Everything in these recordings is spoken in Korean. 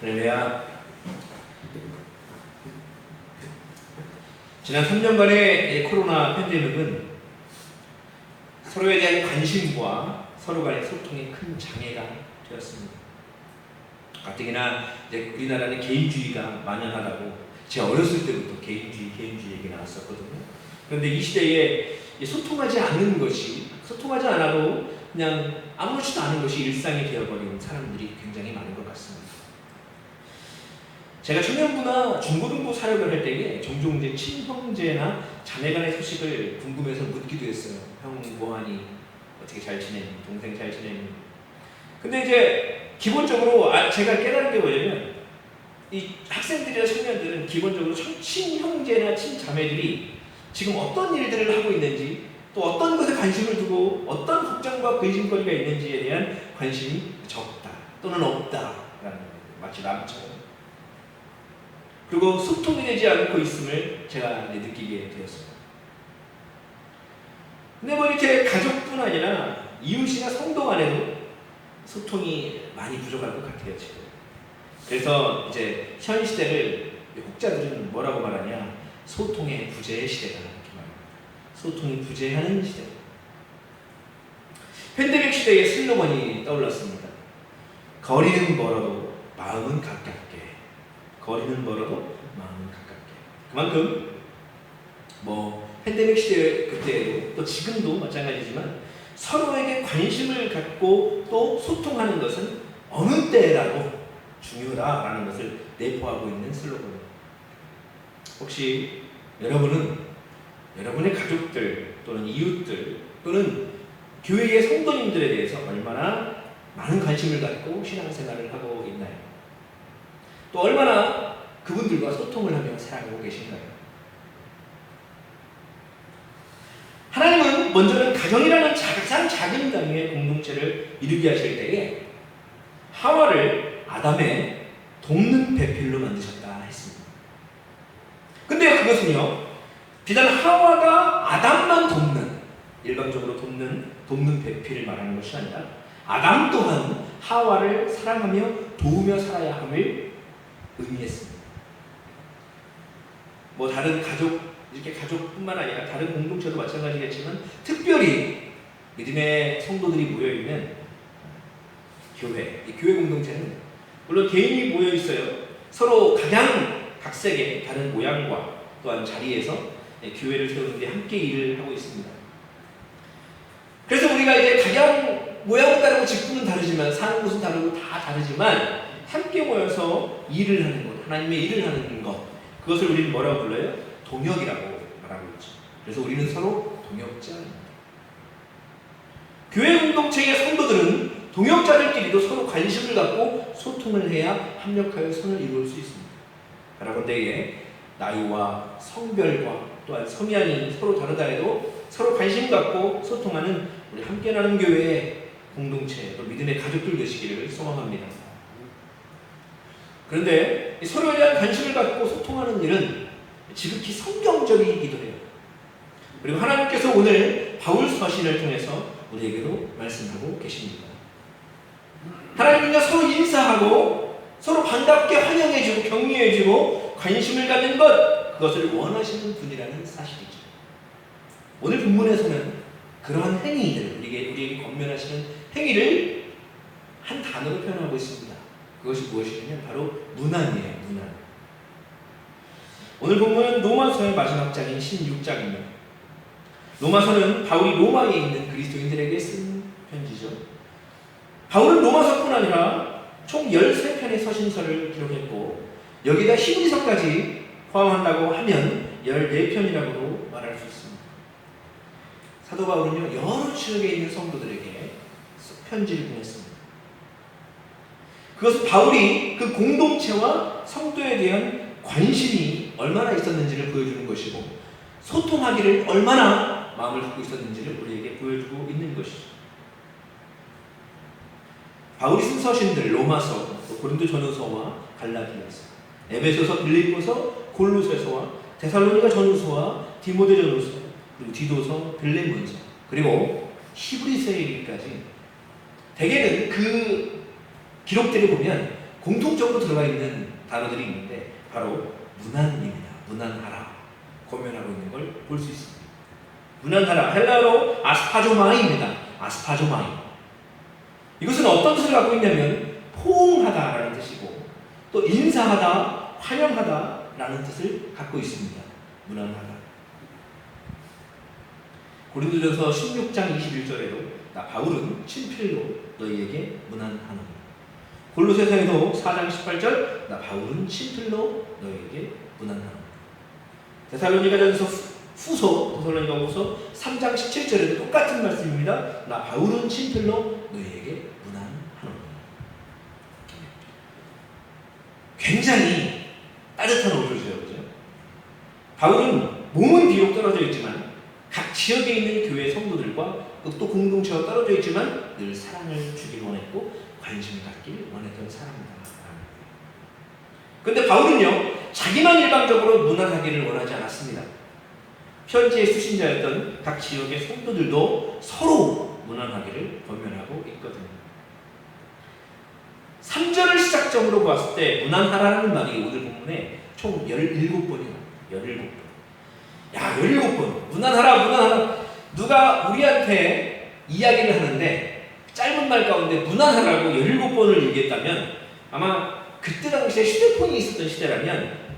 할렐루야. 지난 3년간의 코로나 팬데믹은 서로에 대한 관심과 서로 간의 소통에 큰 장애가 되었습니다. 가뜩이나 이제 우리나라는 개인주의가 만연하다고 제 어렸을 때부터 개인주의 얘기 나왔었거든요. 그런데 이 시대에 소통하지 않는 것이, 소통하지 않아도 그냥 아무렇지도 않은 것이 일상이 되어버린 사람들이 굉장히 많은 것 같습니다. 제가 청년부나 중고등부 사역을 할 때에 종종 이제 친형제나 자매간의 소식을 궁금해서 묻기도 했어요. 형 뭐하니? 어떻게 잘 지내니? 동생 잘 지내니? 근데 이제 기본적으로 제가 깨달은 게 뭐냐면 이 학생들이나 청년들은 기본적으로 친형제나 친자매들이 지금 어떤 일들을 하고 있는지, 또 어떤 것에 관심을 두고 어떤 걱정과 근심거리가 있는지에 대한 관심이 적다 또는 없다라는 거예요. 마치 남처럼. 그리고 소통이 되지 않고 있음을 제가 느끼게 되었습니다. 근데 뭐 이렇게 가족뿐 아니라 이웃이나 성도 간에도 소통이 많이 부족할 것 같아요, 지금. 그래서 이제 현 시대를 혹자들은 뭐라고 말하냐? 소통의 부재의 시대다, 이렇게 말합니다. 소통이 부재하는 시대. 팬데믹 시대의 슬로건이 떠올랐습니다. 거리는 멀어도 마음은 가깝게. 거리는 멀어도 마음은 가깝게. 그만큼 팬데믹 시대 그때에도 또 지금도 마찬가지지만 서로에게 관심을 갖고 또 소통하는 것은 어느 때라도 중요하다라는 것을 내포하고 있는 슬로건입니다. 혹시 여러분은 여러분의 가족들 또는 이웃들 또는 교회의 성도님들에 대해서 얼마나 많은 관심을 갖고 신앙생활을 하고 있나요? 또 얼마나 그분들과 소통을 하며 살아가고 계신가요? 하나님은 먼저는 가정이라는 가장 작은 단위의 공동체를 이루게 하실 때에 하와를 아담의 돕는 배필로 만드셨다 했습니다. 근데 그것은요, 비단 하와가 아담만 돕는, 일방적으로 돕는 배필을 말하는 것이 아니라 아담 또한 하와를 사랑하며 도우며 살아야 함을 의미했습니다. 다른 가족뿐만 아니라 다른 공동체도 마찬가지겠지만 특별히 믿음의 성도들이 모여있는 교회 공동체는 물론 개인이 모여있어요. 서로 각색의 다른 모양과 또한 자리에서 교회를 세우는데 함께 일을 하고 있습니다. 그래서 우리가 이제 각양 모양은 다르고 직분은 다르지만 사는 곳은 다르고 다 다르지만 함께 모여서 일을 하는 것, 하나님의 일을 하는 것, 그것을 우리는 뭐라고 불러요? 동역이라고 말하고 있죠. 그래서 우리는 서로 동역자입니다. 교회 공동체의 성도들은 동역자들끼리도 서로 관심을 갖고 소통을 해야 합력하여 선을 이룰 수 있습니다. 바라건대에 나이와 성별과 또한 성향이 서로 다르다 해도 서로 관심 갖고 소통하는 우리 함께 나는 교회의 공동체, 또 믿음의 가족들 되시기를 소망합니다. 그런데 서로에 대한 관심을 갖고 소통하는 일은 지극히 성경적이기도 해요. 그리고 하나님께서 오늘 바울 서신을 통해서 우리에게도 말씀하고 계십니다. 하나님과 서로 인사하고 서로 반갑게 환영해주고 격려해주고 관심을 갖는 것, 그것을 원하시는 분이라는 사실이죠. 오늘 본문에서는 그러한 행위들, 우리에게 권면하시는 행위를 한 단어로 표현하고 있습니다. 그것이 무엇이냐면 바로 문안이에요. 문안. 오늘 본문은 로마서의 마지막 장인 16장입니다. 로마서는 바울이 로마에 있는 그리스도인들에게 쓴 편지죠. 바울은 로마서뿐 아니라 총 13편의 서신서를 기록했고 여기다 히브리서까지 포함한다고 하면 14편이라고도 말할 수 있습니다. 사도 바울은요, 여러 지역에 있는 성도들에게 편지를 보냈습니다. 그것은 바울이 그 공동체와 성도에 대한 관심이 얼마나 있었는지를 보여주는 것이고 소통하기를 얼마나 마음을 갖고 있었는지를 우리에게 보여주고 있는 것이죠. 바울이 쓴 서신들, 로마서, 고린도전후서와 갈라디아서, 에베소서, 빌립보서, 골로새서와 데살로니가 전후서와 디모데전후서, 그리고 디도서, 빌레몬서, 그리고 히브리서에 이르기까지 대개는 그 기록들을 보면 공통적으로 들어가 있는 단어들이 있는데 바로 문안입니다. 문안하라. 권면하고 있는 걸 볼 수 있습니다. 문안하라. 헬라어로 아스파조마이입니다. 아스파조마이. 이것은 어떤 뜻을 갖고 있냐면 포옹하다라는 뜻이고 또 인사하다, 환영하다라는 뜻을 갖고 있습니다. 문안하라. 고린도전서 16장 21절에도 나 바울은 친필로 너희에게 문안하노니. 골로새서에도 4장 18절 나 바울은 친필로 너희에게 문안하노니. 데살로니가전서 후서 3장 17절에도 똑같은 말씀입니다. 나 바울은 친필로 너희에게 문안하노니. 굉장히 따뜻한 어조죠, 그죠? 바울은 몸은 비록 떨어져 있지만 각 지역에 있는 교회 성도들과 또 공동체와 떨어져 있지만 늘 사랑을 주길 원했고 관심을 갖길 원했던 사람이다. 그런데 바울은요, 자기만 일방적으로 문안하기를 원하지 않았습니다. 편지의 수신자였던 각 지역의 성도들도 서로 문안하기를 권면하고 있거든요. 3절을 시작점으로 보았을 때 문안하라는 말이 오늘 본문에 총 17번이에요. 17번. 야, 17번. 문안하라, 문안하라. 누가 우리한테 이야기를 하는데 짧은 말 가운데 문안하라고 17번을 얘기했다면 아마 그때 당시에 휴대폰이 있었던 시대라면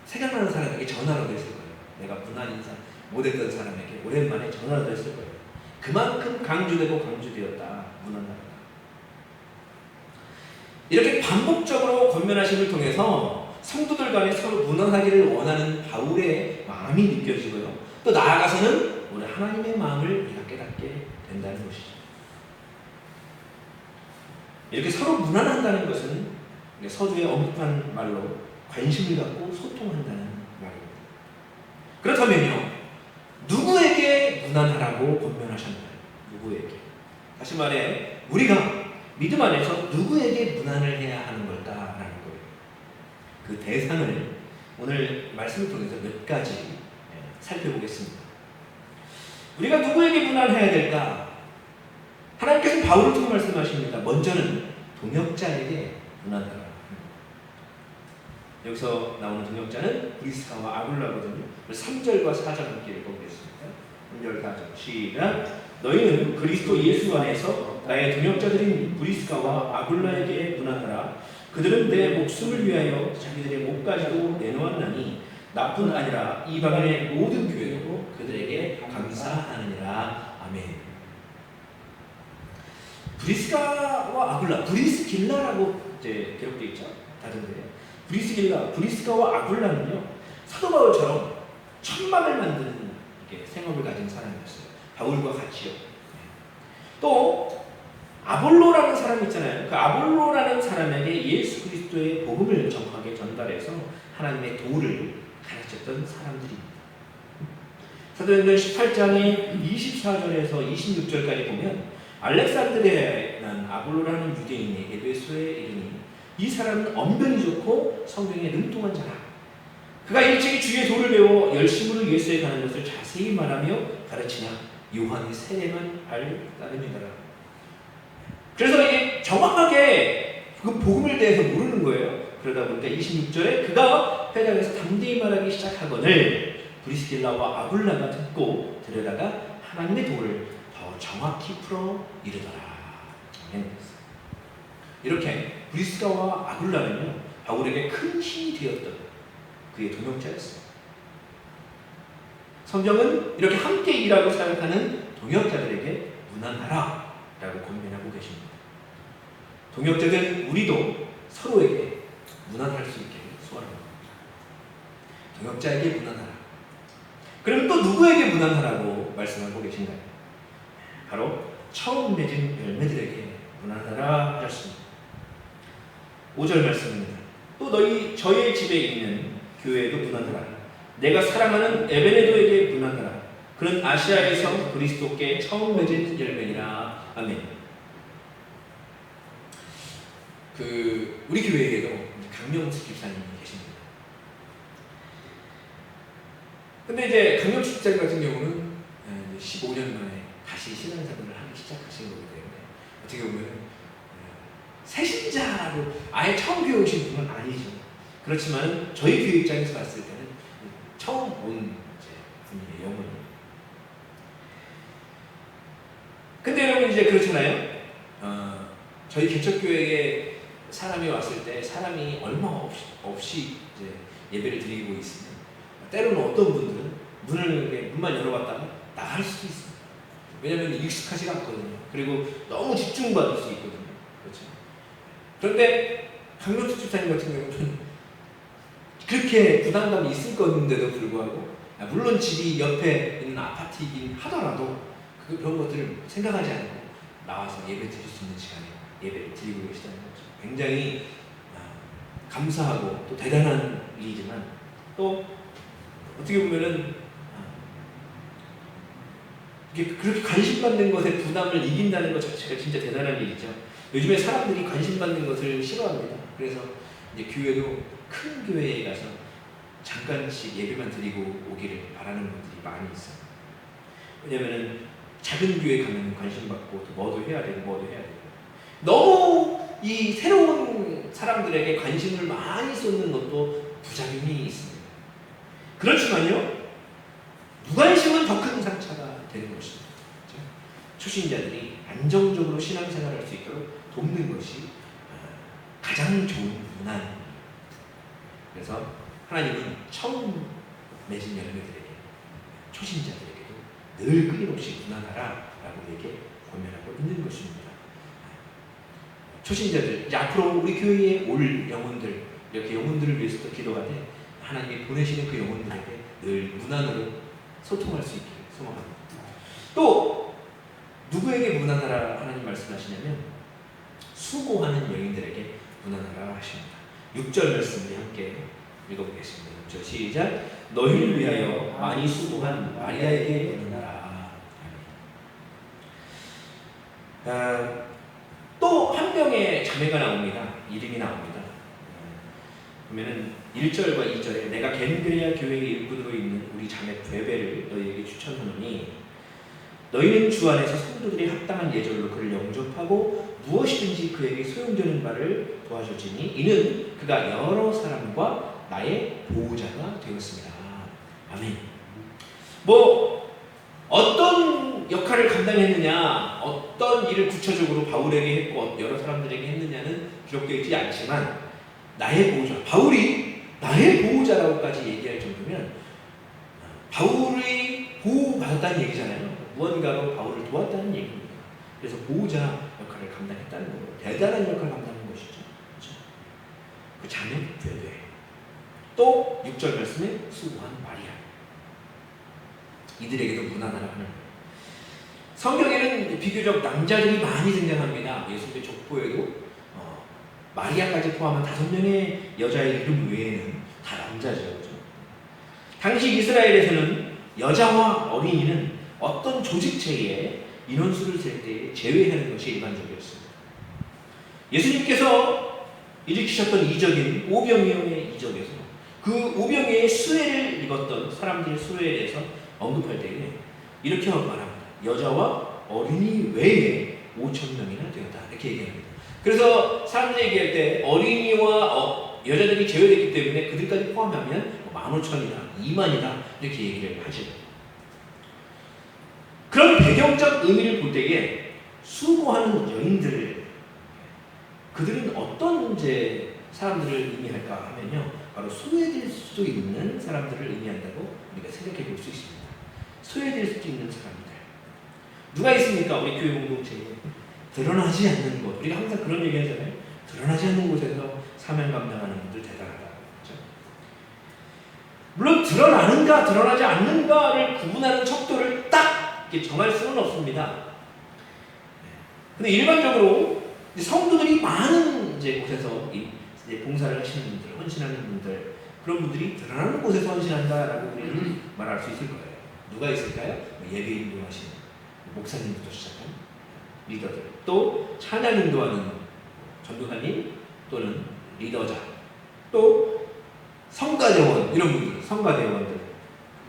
생각나는 사람에게 전화라도 했을 거예요. 내가 문안 인사 못했던 사람에게 오랜만에 전화라도 했을 거예요. 그만큼 강조되고 강조되었다. 문안하라. 이렇게 반복적으로 권면하심을 통해서 성도들 간에 서로 문안하기를 원하는 바울의 마음이 느껴지고요. 또 나아가서는 우리 하나님의 마음을 우리가 깨닫게 된다는 것이죠. 이렇게 서로 문안한다는 것은 서두에 언급한 말로 관심을 갖고 소통한다는 말입니다. 그렇다면요, 누구에게 문안하라고 권면하셨나요? 누구에게? 다시 말해, 우리가 믿음 안에서 누구에게 문안을 해야 하는 걸까라는 거예요. 그 대상을 오늘 말씀을 통해서 몇 가지 살펴보겠습니다. 우리가 누구에게 문안해야 될까? 하나님께서는 바울을 통해 말씀하십니다. 먼저는 동역자에게 문안하라. 여기서 나오는 동역자는 브리스가와 아굴라거든요. 3절과 4절 함께 읽어보겠습니다. 3절 4절 시작. 너희는 그리스도 예수 안에서 나의 동역자들인 브리스가와 아굴라에게 문안하라. 그들은 내 목숨을 위하여 자기들의 목까지도 내놓았나니 나뿐 아니라 이방인의 모든 교회도 그들에게 감사하느니라. 아멘. 브리스가와 아굴라, 브리스길라라고 이제 기록되어 있죠. 다른데 브리스가와 아굴라는요, 사도 바울처럼 천막을 만드는 생업을 가진 사람이었어요. 바울과 같이요. 또 아볼로라는 사람이 있잖아요. 그 아볼로라는 사람에게 예수 그리스도의 복음을 정확하게 전달해서 하나님의 도를 가르쳤던 사람들입니다. 사도행전 18장의 24절에서 26절까지 보면 알렉산드리아에 난 아볼로라는 유대인이 에베소에 이르니 이 사람은 언변이 좋고 성경에 능통한 자라. 그가 일찍이 주의 도를 배워 열심으로 예수에 가는 것을 자세히 말하며 가르치나 요한의 세례만 알 따름이더라. 그래서 이게 정확하게 그 복음에 대해서 모르는 거예요. 그러다 보니까 26절에 그가 회당에서 담대히 말하기 시작하거늘 브리스길라와 아굴라가 듣고 들여다가 하나님의 도를 더 정확히 풀어 이르더라. 이렇게 브리스가와 아굴라는요, 바울에게 큰 힘이 되었던 그의 동역자였어요. 성경은 이렇게 함께 일하고 사역하는 동역자들에게 문안하라 라고 권면하고 계십니다. 동역자된 우리도 서로에게 문안할 수 있게 소원합니다. 동역자에게 문안하라. 그럼 또 누구에게 문안하라고 말씀하고 계신가요? 바로 처음 맺은 열매들에게 문안하라 하셨습니다. 5절 말씀입니다. 또 저의 집에 있는 교회에도 문안하라. 내가 사랑하는 에베네도에게 문안하라. 그는 아시아에서 그리스도께 처음 맺은 열매니라. 아멘. 우리 교회에도 강명숙 집사님이 계십니다. 근데 이제 강명숙 집사님 같은 경우는 15년 만에 다시 신앙생활을 하기 시작하신 거기 때문에 어떻게 보면 새신자라고 아예 처음 교회 오신 분은 아니죠. 그렇지만 저희 교회 입장에서 봤을 때는 처음 온 분이에요. 영혼이. 근데 여러분 이제 그렇잖아요. 저희 개척교회에 사람이 왔을 때 사람이 얼마 없이 이제 예배를 드리고 있으면 때로는 어떤 분들은 문만 열어봤다가 나갈 수도 있습니다. 왜냐하면 익숙하지가 않거든요. 그리고 너무 집중받을 수 있거든요. 그렇죠. 그런데 강명수 집사님 같은 경우는 그렇게 부담감이 있을 건데도 불구하고 물론 집이 옆에 있는 아파트이긴 하더라도 그런 것들을 생각하지 않고 나와서 예배 드릴 수 있는 시간에 예배를 드리고 계시다는 거죠. 굉장히 감사하고 또 대단한 일이지만 또 어떻게 보면은 이게 그렇게 관심받는 것에 부담을 이긴다는 것 자체가 진짜 대단한 일이죠. 요즘에 사람들이 관심받는 것을 싫어합니다. 그래서 이제 교회도 큰 교회에 가서 잠깐씩 예배만 드리고 오기를 바라는 분들이 많이 있어요. 왜냐면은 작은 교회 가면 관심받고 또 뭐도 해야 되고 너무 이 새로운 사람들에게 관심을 많이 쏟는 것도 부작용이 있습니다. 그렇지만요, 무관심은 더 큰 상처가 되는 것입니다. 그렇죠? 초신자들이 안정적으로 신앙생활을 할 수 있도록 돕는 것이 가장 좋은 문화입니다. 그래서 하나님은 처음 맺은 열매들에게, 초신자들에게도 늘 끊임없이 무난하라라고 우리에게 권면하고 있는 것입니다. 초신자들, 이제 앞으로 우리 교회에 올 영혼들, 이렇게 영혼들을 위해서도 기도하되 하나님이 보내시는 그 영혼들에게 늘 무난으로 소통할 수 있기를 소망합니다. 또 누구에게 무난하라 하나님 말씀하시냐면 수고하는 여인들에게 무난하라 하십니다. 6절 말씀을 함께 읽어보겠습니다. 6절 시작. 너희를 위하여 많이 수고한 마리아에게 무난하라. 또 한 명의 자매가 나옵니다. 이름이 나옵니다. 그러면은 1절과 2절에 내가 겐그레아 교회의 일꾼으로 있는 우리 자매 베베를 너희에게 추천하노니 너희는 주 안에서 성도들이 합당한 예절로 그를 영접하고 무엇이든지 그에게 소용되는 바를 도와줄지니 이는 그가 여러 사람과 나의 보호자가 되었습니다. 아멘. 어떤 역할을 감당했느냐, 어떤 일을 구체적으로 바울에게 했고 여러 사람들에게 했느냐는 기록되어 있지 않지만 나의 보호자, 바울이 나의 보호자라고까지 얘기할 정도면 바울이 보호받았다는 얘기잖아요. 무언가로 바울을 도왔다는 얘기입니다. 그래서 보호자 역할을 감당했다는 거예요. 대단한 역할을 감당한 것이죠. 그렇죠? 그 자매 베베. 또 6절 말씀에 수고한 마리아. 이들에게도 무난하라 하는 거예요. 성경에는 비교적 남자들이 많이 등장합니다. 예수님의 족보에도 마리아까지 포함한 5명의 여자의 이름 외에는 다 남자죠. 그렇죠? 당시 이스라엘에서는 여자와 어린이는 어떤 조직체에 인원수를 셀 때 제외하는 것이 일반적이었습니다. 예수님께서 일으키셨던 이적인 오병이어의 이적에서 그 오병이어의 수혜를 입었던 사람들의 수혜에 대해서 언급할 때에 이렇게 말합니다. 여자와 어린이 외에 5,000명이나 되었다. 이렇게 얘기합니다. 그래서 사람들이 얘기할 때 어린이와 여자들이 제외됐기 때문에 그들까지 포함하면 15,000이다, 20,000이다 이렇게 얘기를 하죠. 그런 배경적 의미를 볼 때에 수고하는 여인들을 그들은 어떤 사람들을 의미할까 하면요, 바로 소외될 수도 있는 사람들을 의미한다고 우리가 생각해 볼 수 있습니다. 소외될 수도 있는 사람들. 누가 있습니까? 우리 교회 공동체에 드러나지 않는 곳. 우리가 항상 그런 얘기 하잖아요. 드러나지 않는 곳에서 사명 감당하는 분들 대단하다. 그렇죠? 물론 드러나는가 드러나지 않는가를 구분하는 척도를 딱 이렇게 정할 수는 없습니다. 근데 일반적으로 성도들이 많은 곳에서 이제 봉사를 하시는 분들, 헌신하는 분들, 그런 분들이 드러나는 곳에서 헌신한다라고 우리는 말할 수 있을 거예요. 누가 있을까요? 예배 인도하시는 목사님부터 시작한 리더들, 또 찬양 인도하는 전도사님 또는 리더자, 또 성가대원 이런 분들, 성가대원들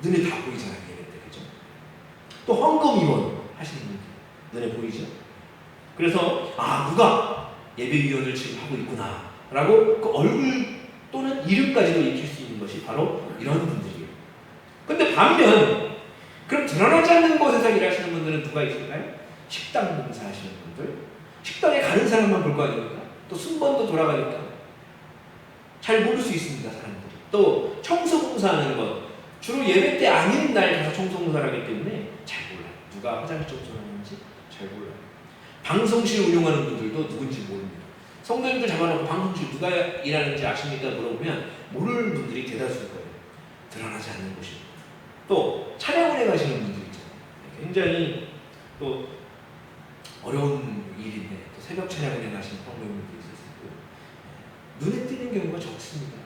눈에 다 보이잖아요. 예배 때, 그죠? 또 헌금위원 하시는 분들 눈에 보이죠? 그래서 누가 예배위원을 지금 하고 있구나라고 그 얼굴 또는 이름까지도 익힐 수 있는 것이 바로 이런 분들이에요. 근데 반면 그럼 드러나지 않는 곳에서 일하시는 분들은 누가 있을까요? 식당 봉사하시는 분들, 식당에 가는 사람만 볼 거 아닙니까? 또 순번도 돌아가니까 잘 모를 수 있습니다, 사람들이. 또 청소 봉사하는 것, 주로 예배 때 아닌 날 가서 청소 봉사를 하기 때문에 잘 몰라요. 누가 화장실 청소하는지 잘 몰라요. 방송실 운영하는 분들도 누군지 모릅니다. 성도님들 잡아놓고 방송실 누가 일하는지 아십니까? 물어보면 모르는 분들이 대다수일 거예요. 드러나지 않는 곳입니다. 또 찬양원에 가시는 분들 있잖아요. 굉장히 또 어려운 일인데 또 새벽 찬양원에 가시는 성도님들이 있었고 눈에 띄는 경우가 적습니다.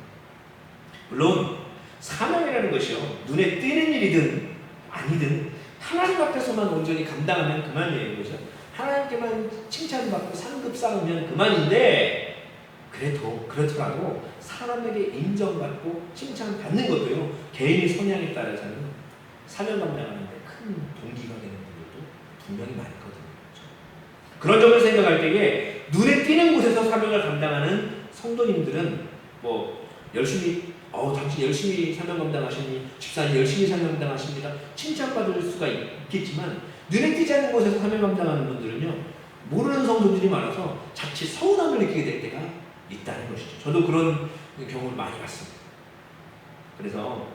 물론 사명이라는 것이요, 눈에 띄는 일이든 아니든 하나님 앞에서만 온전히 감당하면 그만이에요. 그죠? 하나님께만 칭찬받고 상급 쌓으면 그만인데, 그렇더라도 사람에게 인정받고 칭찬받는 것도요, 개인의 성향에 따라서는 사명 감당하는데 큰 동기가 되는 분들도 분명히 많거든요. 그렇죠? 그런 점을 생각할 때에 눈에 띄는 곳에서 사명을 감당하는 성도님들은 뭐 열심히 당신 열심히 사명 감당하시니, 집사님 열심히 사명 감당하십니다, 칭찬받을 수가 있겠지만 눈에 띄지 않는 곳에서 사명 감당하는 분들은요, 모르는 성도들이 많아서 자칫 서운함을 느끼게 될 때가 있다는 것이죠. 저도 그런 경우를 많이 봤습니다. 그래서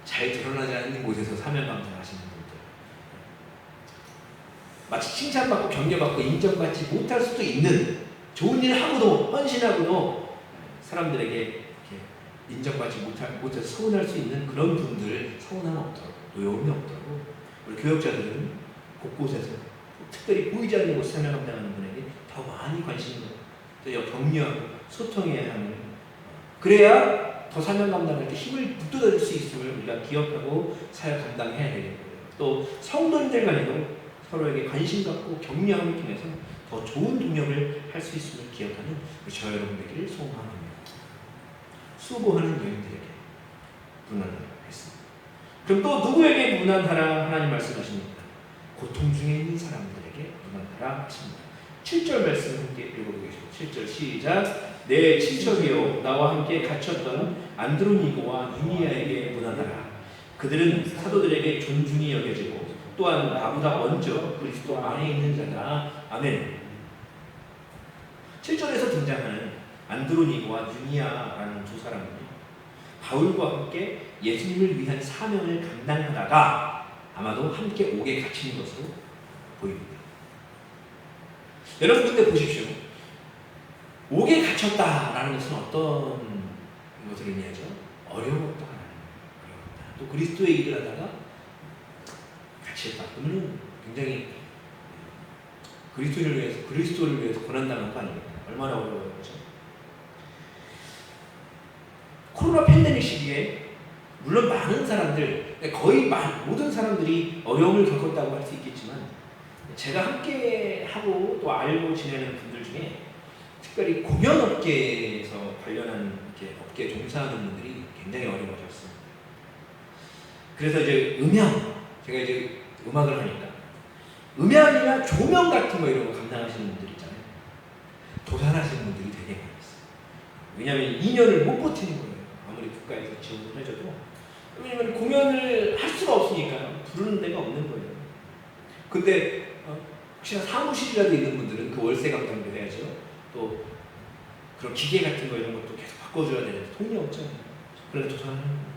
잘 드러나지 않는 곳에서 사명 감당하시는 분들, 마치 칭찬받고 격려받고 인정받지 못할 수도 있는, 좋은 일을 하고도 헌신하고도 사람들에게 인정받지 못해서 서운할 수 있는 그런 분들, 서운함 없도록, 노여움이 없도록 우리 교역자들은 곳곳에서 특별히 보이지 않는 곳에 사명 감당하는 분에게 더 많이 관심을, 또 격려하고 소통해야 하는, 그래야 더 사명 감당할 때 힘을 북돋아줄 수 있음을 우리가 기억하고 사역 감당해야 되겠고요. 또 성도님들 간에도 서로에게 관심 갖고 격려함을 통해서 더 좋은 동역을 할 수 있음을 기억하는 우리 저 여러분들에게 소망합니다. 수고하는 여인들에게 무난하라 했습니다. 그럼 또 누구에게 무난하라 하나님 말씀하십니까? 고통 중에 있는 사람들에게 무난하라 하십니다. 7절 말씀 함께 읽어보겠습니다. 7절 시작. 내 친척이요 나와 함께 갇혔던 안드로니고와 유니아에게 무난하라. 그들은 사도들에게 존중이 여겨지고 또한 나보다 먼저 그리스도 안에 있는 자다. 아멘. 7절에서 등장하는 안드로니고와 유니아라는 두 사람은요, 바울과 함께 예수님을 위한 사명을 감당하다가 아마도 함께 옥에 갇힌 것으로 보입니다. 여러분 근데 보십시오. 옥에 갇혔다라는 것은 어떤 것을 의미하죠? 어려웠다. 또 그리스도의 일을 하다가 갇혔다. 그러면 굉장히 그리스도를 위해서 고난당한 거 아닙니까? 얼마나 어려웠죠? 코로나 팬데믹 시기에 물론 많은 사람들, 거의 모든 사람들이 어려움을 겪었다고 할 수 있겠지만, 제가 함께 하고 또 알고 지내는 분들 중에 특별히 공연업계에서 관련한 업계에 종사하는 분들이 굉장히 어려워졌습니다. 그래서 이제 제가 이제 음악을 하니까 음향이나 조명 같은 거 이런 거 감당하시는 분들 있잖아요. 도산하시는 분들이 되게 많이 있어요. 왜냐하면 2년을 못 버티는 거예요. 아무리 국가에서 지원을 해줘도. 왜냐하면 공연을 할 수가 없으니까 부르는 데가 없는 거예요. 근데 혹시나 사무실이라도 있는 분들은 그 월세 감당도 해야죠. 또 그런 기계 같은 거 이런 것도 계속 바꿔줘야 되는데 돈이 없잖아요. 그래서 도산하는 거예요.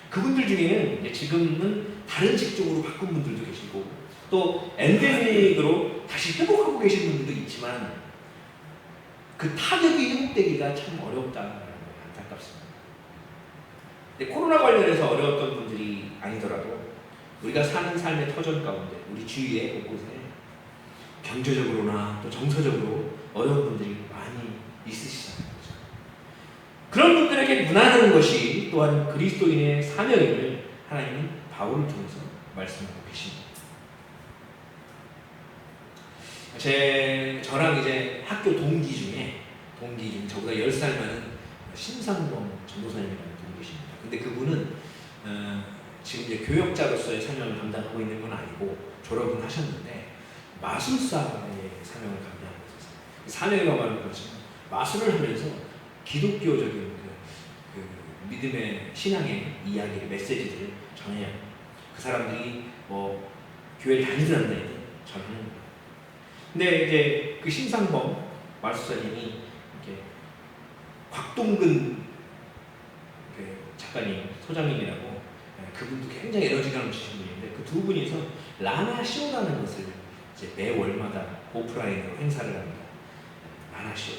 그분들 중에는 이제 지금은 다른 직종으로 바꾼 분들도 계시고, 또 엔데믹으로 다시 회복하고 계신 분들도 있지만, 그 타격이 회복되기가 참 어렵다는 거 안타깝습니다. 근데 코로나 관련해서 어려웠던 분들이 아니더라도 우리가 사는 삶의 터전 가운데 우리 주위에 곳곳에 경제적으로나 또 정서적으로 어려운 분들이 많이 있으시잖아요. 그런 분들에게 무난하는 것이 또한 그리스도인의 사명임을 하나님은 바울을 통해서 말씀하고 계십니다. 저랑 이제 학교 동기 중에 저보다 10살 많은 신상범 전도사님이라는 분이 계십니다. 근데 그분은 지금 이제 교역자로서의 사명을 감당하고 있는 건 아니고 졸업은 하셨는데 마술사의 사명을 감당하고 있었어요. 사명이라고 말하는 거지만 마술을 하면서 기독교적인 믿음의 신앙의 이야기를 메시지들을 전해요. 그 사람들이 뭐 교회를 다니든 안 다니든 전하는 거예요. 근데 이제 그 심상범 마술사님이 이렇게 곽동근 작가님, 소장님이라고 그분도 굉장히 에너지가 넘치신 분인데 그 두 분이서 라나 쇼라는 것을 이제 매 월마다 오프라인으로 행사를 합니다. 라나 쇼.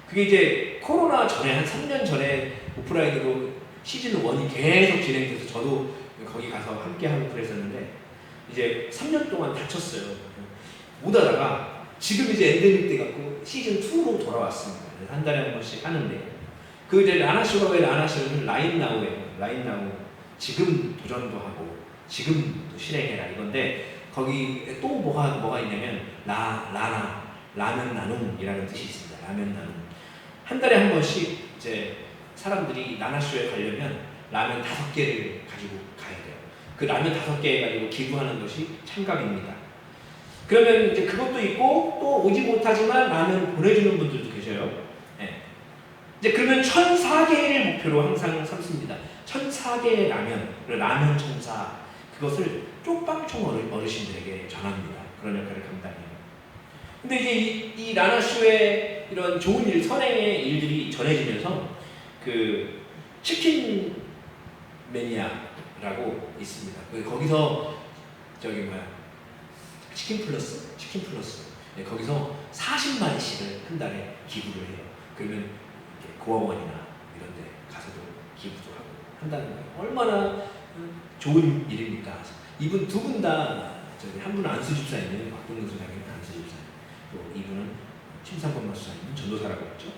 그게 이제 코로나 전에 한 3년 전에 오프라인으로 시즌 1이 계속 진행돼서 저도 거기 가서 함께하고 그랬었는데 이제 3년 동안 다쳤어요. 못 하다가 지금 이제 엔데믹 때 갖고 시즌 2로 돌아왔습니다. 한 달에 한 번씩 하는데 그 이제 라나쇼가 왜 라나쇼는 라인나우예요. 라인나우 지금 도전도 하고 지금도 실행해라 이건데 거기 또 뭐가 있냐면 라나 라면 나눔이라는 뜻이 있습니다. 라면 나눔. 한 달에 한 번씩 이제 사람들이 라나쇼에 가려면 라면 5개를 가지고 가야 돼요. 그 라면 5개 가지고 기부하는 것이 참가비입니다. 그러면 이제 그것도 있고 또 오지 못하지만 라면 보내주는 분들도 계셔요. 네. 이제 그러면 1004개를 목표로 항상 삼습니다. 1004개의 라면 천사 그것을 쪽방촌 어르신들에게 전합니다. 그런 역할을 감당해요. 근데 이제 이 라나쇼의 이런 좋은 일, 선행의 일들이 전해지면서 그 치킨 매니아라고 있습니다. 거기서 치킨 플러스 네, 거기서 40마리씩을 한 달에 기부를 해요. 그러면 고아원이나 이런 데 가서도 기부도 하고 한다는 거예요. 얼마나 좋은 일입니까? 이분 두 분 다 한 분은 안수 집사님이에요. 곽동근 소장님은 안수 집사님. 또 이분은 심상권 마술사님은 전도사라고 했죠.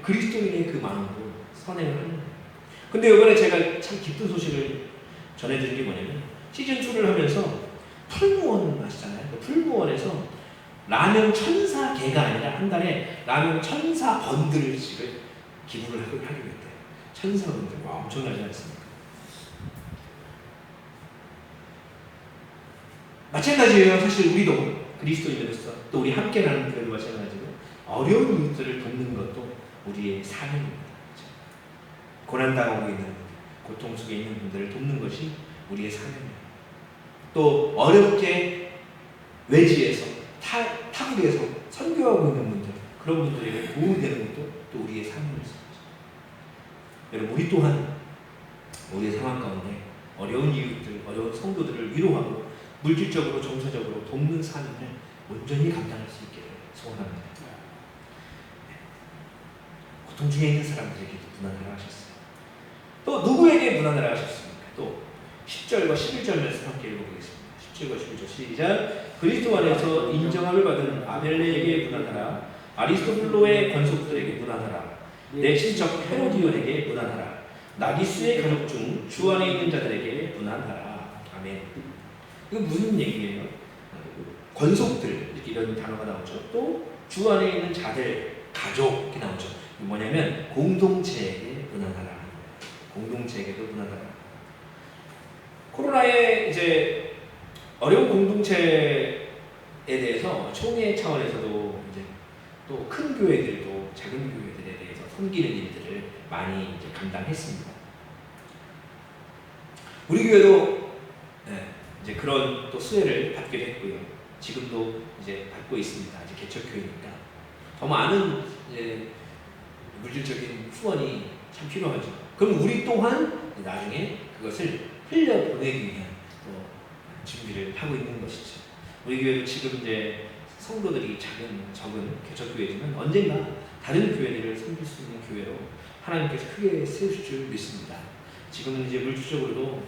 그리스도인의 그 마음으로 선행을 하는 거예요. 근데 이번에 제가 참 기쁜 소식을 전해드린 게 뭐냐면 시즌2를 하면서 풀무원 하시잖아요. 그 풀무원에서 라면 1004개가 아니라 한 달에 라면 1004번들씩을 기부를 하기로 했대요. 1004번들. 와, 엄청나지 않습니까? 마찬가지예요. 사실 우리도 그리스도인으로서 또 우리 함께 나는 교회도 마찬가지고 어려운 이웃들을 돕는 것도 우리의 사명입니다. 고난당하고 있는 분들, 고통 속에 있는 분들을 돕는 것이 우리의 사명이에요. 또 어렵게 외지에서 타국에서 선교하고 있는 분들, 그런 분들에게 도움이 되는 것도 또 우리의 사명입니다. 여러분, 우리 또한 우리의 상황 가운데 어려운 이웃들, 어려운 성도들을 위로하고 물질적으로 정서적으로 돕는 사명을 온전히 감당할 수 있기를 소원합니다. 고통 중에 있는 사람들에게도 무난하라 하셨어요. 또 누구에게 무난하라 하셨습니까? 또 10절과 11절 말씀 함께 읽어보겠습니다. 10절과 11절 시작. 그리스도 안에서 인정함을 받은 아벨레에게 무난하라. 아리스토블로의 권속들에게 무난하라. 내 친척 헤로디온에게 무난하라. 나기스의 가족 중 주 안에 있는 자들에게 무난하라. 아멘. 이거 무슨 얘기예요? 권속들 이런 단어가 나오죠. 또 주 안에 있는 자들, 가족 이렇게 나오죠. 뭐냐면 공동체에게 무난하라. 공동체에게도 무난하라. 코로나의 이제 어려운 공동체에 대해서 총회 차원에서도 이제 또 큰 교회들도 작은 교회들에 대해서 섬기는 일들을 많이 이제 감당했습니다. 우리 교회도 이제 그런 또 수혜를 받게 됐고요. 지금도 이제 받고 있습니다. 이제 개척교회니까 더 많은 이제 물질적인 후원이 참 필요하죠. 그럼 우리 또한 나중에 그것을 흘려보내기 위한 또 준비를 하고 있는 것이죠. 우리 교회도 지금 이제 성도들이 적은 개척교회지만 언젠가 다른 교회들을 섬길 수 있는 교회로 하나님께서 크게 세우실 줄 믿습니다. 지금은 이제 물질적으로도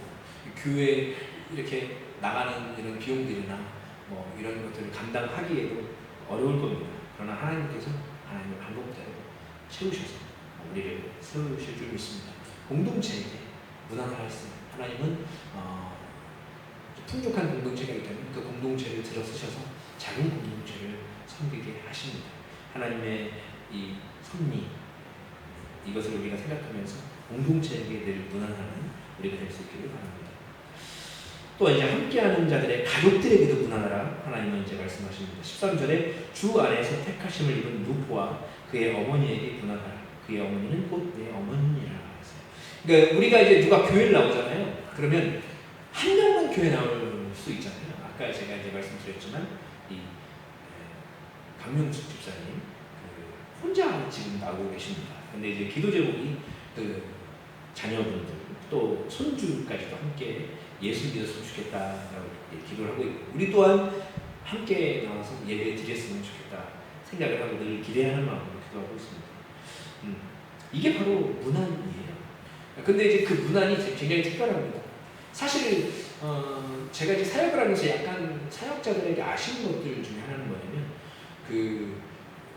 교회 이렇게 나가는 이런 비용들이나 뭐 이런 것들을 감당하기에도 어려울 겁니다. 그러나 하나님께서 하나님의 방법대로 채우셔서 우리를 세우실 줄 믿습니다. 공동체에게 무난할 수 있는 하나님은 풍족한 공동체가 있다면 그 공동체를 들어서셔서 작은 공동체를 섬기게 하십니다. 하나님의 이 섭리 이것을 우리가 생각하면서 공동체에게 늘 무난하는 우리가 될 수 있기를 바랍니다. 또 이제 함께하는 자들의 가족들에게도 무난하라 하나님은 이제 말씀하십니다. 13절에 주 안에서 택하심을 입은 누포와 그의 어머니에게 문안하라. 그의 어머니는 곧 내 어머니라 했어요. 그러니까 우리가 이제 누가 교회를 나오잖아요. 그러면 한 명만 교회 나올 수 있잖아요. 아까 제가 이제 말씀드렸지만 이 강명숙 집사님 혼자 지금 나오고 계십니다. 근데 이제 기도 제목이 그 자녀분들 또 손주까지도 함께 예수 믿었으면 좋겠다라고 기도를 하고 있고, 우리 또한 함께 나와서 예배 드렸으면 좋겠다 생각을 하고 늘 기대하는 마음으로 기도하고 있습니다. 이게 바로 문안이에요. 근데 이제 그 문안이 굉장히 특별합니다. 사실 제가 이제 사역을 하면서 약간 사역자들에게 아쉬운 것들 중에 하나는 뭐냐면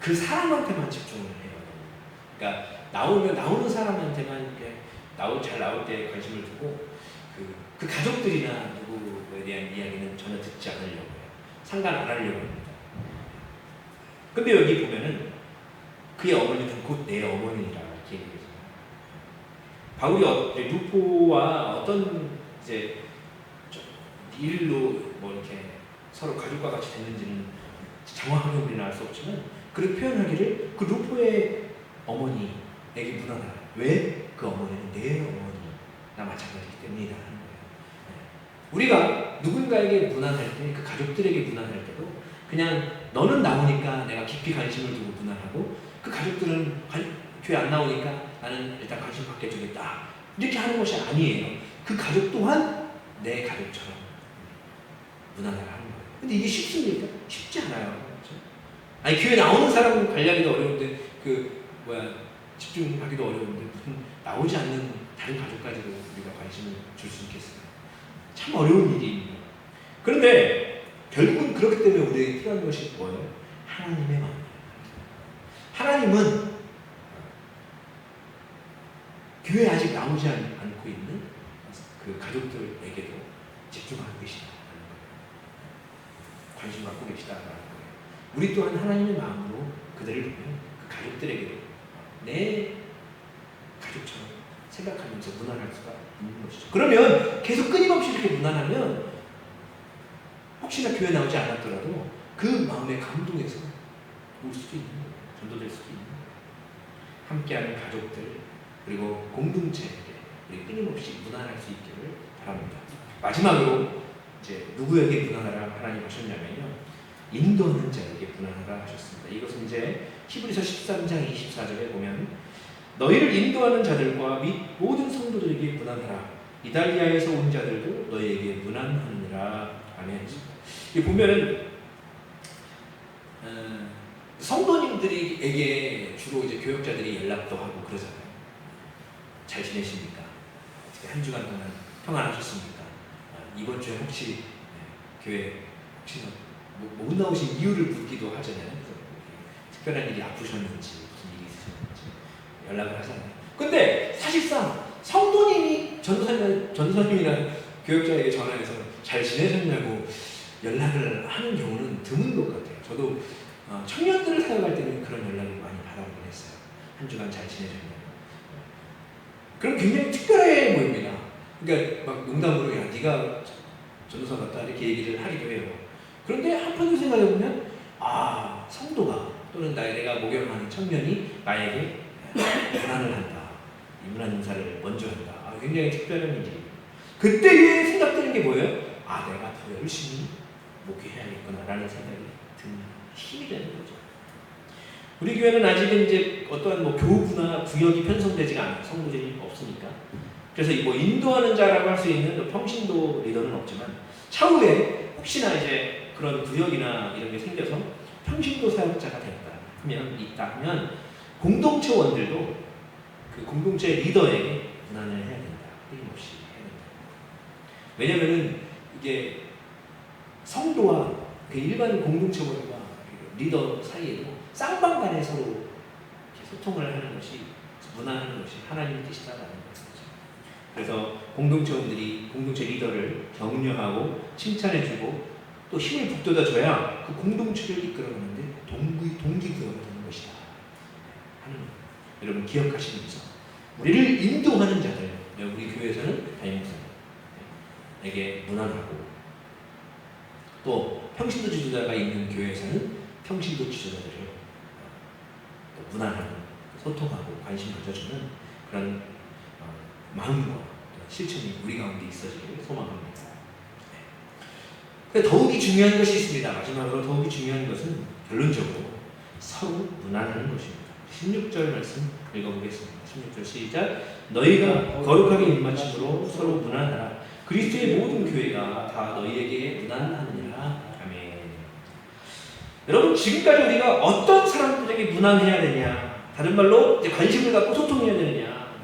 그 사람한테만 집중을 해요. 그러니까 나오는 사람한테만 잘 나올 때 관심을 두고 그 가족들이나 누구에 대한 이야기는 전혀 듣지 않으려고 해요. 상관 안 하려고 합니다. 근데 여기 보면은 그의 어머니는 곧 내 어머니라 이렇게 얘기해요. 바울이 루포와 어떤 이제 일로 뭐 이렇게 서로 가족과 같이 됐는지는 정확하게 우리는 알 수 없지만 그렇게 표현하기를 그 루포의 어머니에게 문안하라. 왜? 그 어머니는 내 어머니나 마찬가지이기 때문이다 하는 거예요. 우리가 누군가에게 문안할 때, 그 가족들에게 문안할 때도 그냥 너는 나오니까 내가 깊이 관심을 두고 문안하고, 그 가족들은 교회 안 나오니까 나는 일단 관심 갖게 해주겠다 이렇게 하는 것이 아니에요. 그 가족 또한 내 가족처럼 문안하라 하는 거예요. 근데 이게 쉽습니까? 쉽지 않아요. 그렇죠? 아니 교회 나오는 사람은 관리하기도 어려운데 집중하기도 어려운데 무슨 나오지 않는 다른 가족까지도 우리가 관심을 줄 수 있겠어요? 참 어려운 일입니다. 그런데 결국은 그렇기 때문에 우리에게 필요한 것이 뭐예요? 하나님의 마음이에요. 하나님은 교회에 아직 나오지 않고 있는 그 가족들에게도 집중하고 계시다. 관심 갖고 계시다라는 거예요. 우리 또한 하나님의 마음으로 그들을 보면 그 가족들에게도 내 가족처럼 생각하면서 문안할 수가 있는 것이죠. 그러면 계속 끊임없이 이렇게 문안하면 혹시나 교회 나오지 않았더라도 그 마음의 감동에서 올 수도 있는 거예요. 전도될 수도 있는 거예요. 함께하는 가족들 그리고 공동체에게 우리 끊임없이 문안할 수 있기를 바랍니다. 마지막으로 이제 누구에게 문안하라 하나님 하셨냐면요, 인도하는 자에게 문안하라 하셨습니다. 이것은 이제 히브리서 13장 24절에 보면 너희를 인도하는 자들과 및 모든 성도들에게 문안하라. 이달리아에서 온 자들도 너희에게 문안하느니라. 아멘. 이 보면은 성도님들에게 주로 이제 교역자들이 연락도 하고 그러잖아요. 잘 지내십니까? 어떻게 한 주간 동안 평안하셨습니까? 이번 주에 혹시 교회 혹시 못 나오신 이유를 묻기도 하잖아요. 특별한 일이 아프셨는지 무슨 일이 있으셨는지 연락을 하잖아요. 근데 사실상 성도님이 전도사님이나 교역자에게 전화해서 잘 지내셨냐고 연락을 하는 경우는 드문 것 같아요. 저도 청년들을 사역할 때는 그런 연락을 많이 받아보긴 했어요. 한 주간 잘 지내셨냐고. 그럼 굉장히 특별해 보입니다. 그러니까 막 농담으로 야 네가 전도사 같다 이렇게 얘기를 하기도 해요. 그런데 한편으로 생각해보면 성도가 또는 내가 목욕하는 청년이 나에게 문안을 한다. 이 문안 인사를 먼저 한다. 굉장히 특별한 일이에요. 그때에 생각되는 게 뭐예요? 내가 더 열심히 목회해야겠구나 라는 생각이 드는 힘이 되는 거죠. 우리 교회는 아직은 이제 어떠한 교부나 구역이 편성되지가 않아요. 성도들이 없으니까. 그래서 인도하는 자라고 할 수 있는 평신도 리더는 없지만 차후에 혹시나 이제 그런 구역이나 이런 게 생겨서 평신도 사역자가 있다 하면 공동체원들도 그 공동체 리더에게 문안을 해야 된다. 끊임없이 해야 된다. 왜냐면은 이게 성도와 그 일반 공동체원과 리더 사이에도 쌍방간에 서로 소통을 하는 것이 문안하는 것이 하나님의 뜻이다라는 것이죠. 그래서 공동체원들이 공동체 리더를 격려하고 칭찬해주고 또 힘을 북돋아줘야 그 공동체를 이끌어가는데 동기부여가 되는 것이다 하는 거예요. 여러분 기억하시면서 우리를 인도하는 자들, 우리 교회에서는 담임목사님에게 문안하고 또 평신도 지도자가 있는 교회에서는 평신도 지도자들을 무난하게 소통하고 관심 가져주는 그런 마음과 실천이 우리 가운데 있어지기를 소망합니다. 더욱이 중요한 것이 있습니다. 마지막으로 더욱이 중요한 것은 결론적으로 서로 무난하는 것입니다. 16절 말씀 읽어보겠습니다. 16절 시작. 너희가 거룩하게 입맞춤으로 서로 무난하라. 그리스도의 모든 교회가 다 너희에게 무난하느니라. 아멘. 여러분, 지금까지 우리가 어떤 사람들에게 무난해야 되냐, 다른 말로 이제 관심을 갖고 소통해야 되느냐,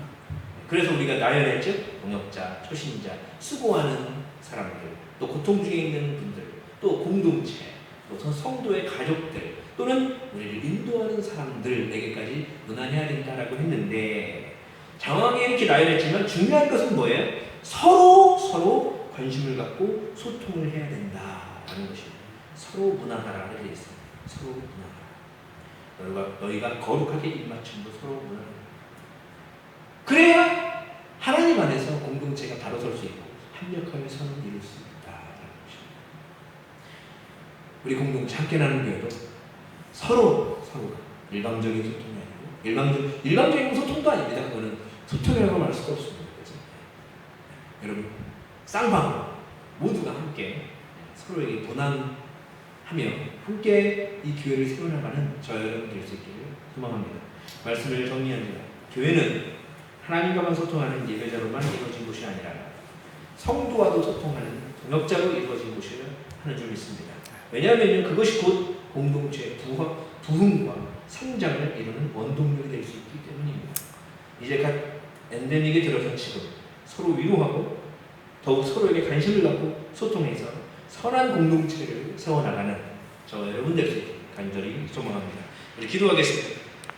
그래서 우리가 나열했죠. 동역자, 초신자, 수고하는 사람들, 또 고통 중에 있는 분들, 또 공동체, 또 성도의 가족들, 또는 우리를 인도하는 사람들에게까지 무난해야 된다라고 했는데, 장황하게 이렇게 나열했지만 중요한 것은 뭐예요? 서로 관심을 갖고 소통을 해야 된다라는 것입니다. 서로 무난하라고 되어 있습니다. 서로 무난하라. 너희가 거룩하게 입맞춤으로 서로 무난하라. 그래야 하나님 안에서 공동체가 바로 설 수 있고 합력하여 선을 이룰 수 있다라는 것입니다. 우리 공동체 함께 나는 교회도 서로가 일방적인 소통이 아니고 일방적인 소통도 아닙니다. 그거는 소통이라고 말할 수가 없습니다. 그래서 여러분, 쌍방 모두가 함께 서로에게 도난하며 함께 이 교회를 세워나가는 저 여러분 될 수 있기를 소망합니다. 말씀을 정리합니다. 교회는 하나님과만 소통하는 예배자로만 이루어진 곳이 아니라 성도와도 소통하는 동역자로 이루어진 곳이라 하는 줄 믿습니다. 왜냐하면 그것이 곧 공동체의 부흥과 성장을 이루는 원동력이 될 수 있기 때문입니다. 이제 갓 엔데믹에 들어선 지금 서로 위로하고 더욱 서로에게 관심을 갖고 소통해서 선한 공동체를 세워나가는 저 여러분 될 수 있기를 간절히 소망합니다. 우리 기도하겠습니다.